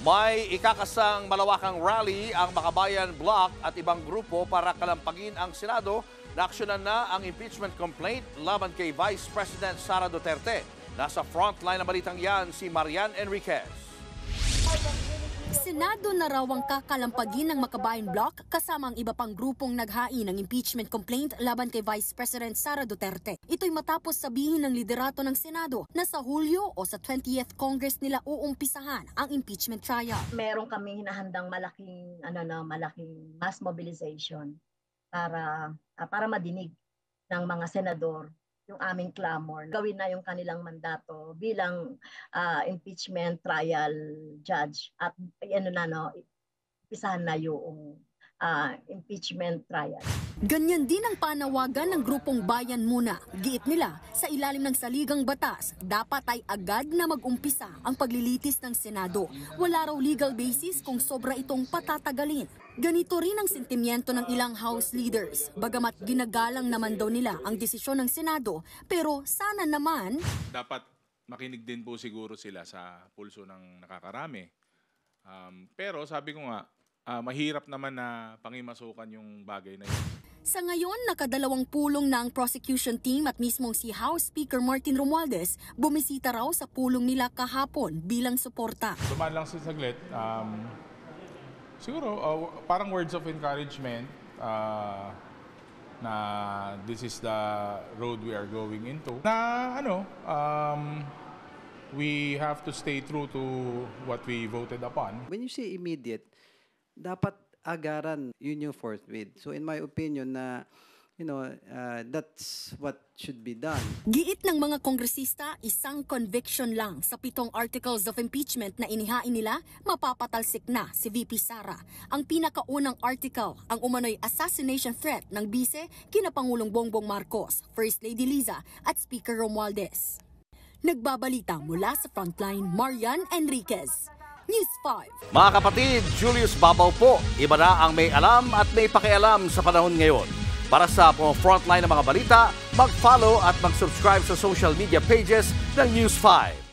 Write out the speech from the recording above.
May ikakasang malawakang rally ang Makabayan Bloc at ibang grupo para kalampagin ang Senado na aksyonan na ang impeachment complaint laban kay Vice President Sara Duterte. Nasa frontline ng balitang yan si Marian Enriquez. Senado na raw ang kakalampagin ng Makabayan Bloc kasama ang iba pang grupong naghain ng impeachment complaint laban kay Vice President Sara Duterte. Ito'y matapos sabihin ng liderato ng Senado na sa Hulyo o sa 20th Congress nila uumpisahan ang impeachment trial. Meron kaming hinahandang malaking mass mobilization para madinig ng mga senador yung aming clamor. Gawin na yung kanilang mandato bilang impeachment trial judge at pisahan na yung impeachment trial. Ganyan din ang panawagan ng grupong Bayan Muna. Giit nila, sa ilalim ng saligang batas, dapat ay agad na mag-umpisa ang paglilitis ng Senado. Wala raw legal basis kung sobra itong patatagalin. Ganito rin ang sentimiento ng ilang House leaders. Bagamat ginagalang naman daw nila ang desisyon ng Senado, pero sana naman dapat makinig din po siguro sila sa pulso ng nakakarami. Pero sabi ko nga, mahirap naman na pangimasukan yung bagay na yun. Sa ngayon, nakadalawang pulong na ang prosecution team at mismong si House Speaker Martin Romualdez bumisita raw sa pulong nila kahapon bilang suporta. Dumaan lang sa saglit. Siguro, parang words of encouragement na this is the road we are going into. Na we have to stay true to what we voted upon. When you say immediate, dapat agaran, yun yung forthwith. So in my opinion that's what should be done. Giit ng mga kongresista, isang conviction lang sa 7 articles of impeachment na inihain nila, mapapatalsik na si VP Sara. Ang pinakaunang article, ang umano'y assassination threat ng bise kina Pangulong Bongbong Marcos, First Lady Liza at Speaker Romualdez. Nagbabalita mula sa Frontline, Marian Enriquez, News 5. Mga kapatid, Julius Babaw po. Iba na ang may alam at may pakialam sa panahon ngayon. Para sa Frontline ng mga balita, mag-follow at mag-subscribe sa social media pages ng News 5.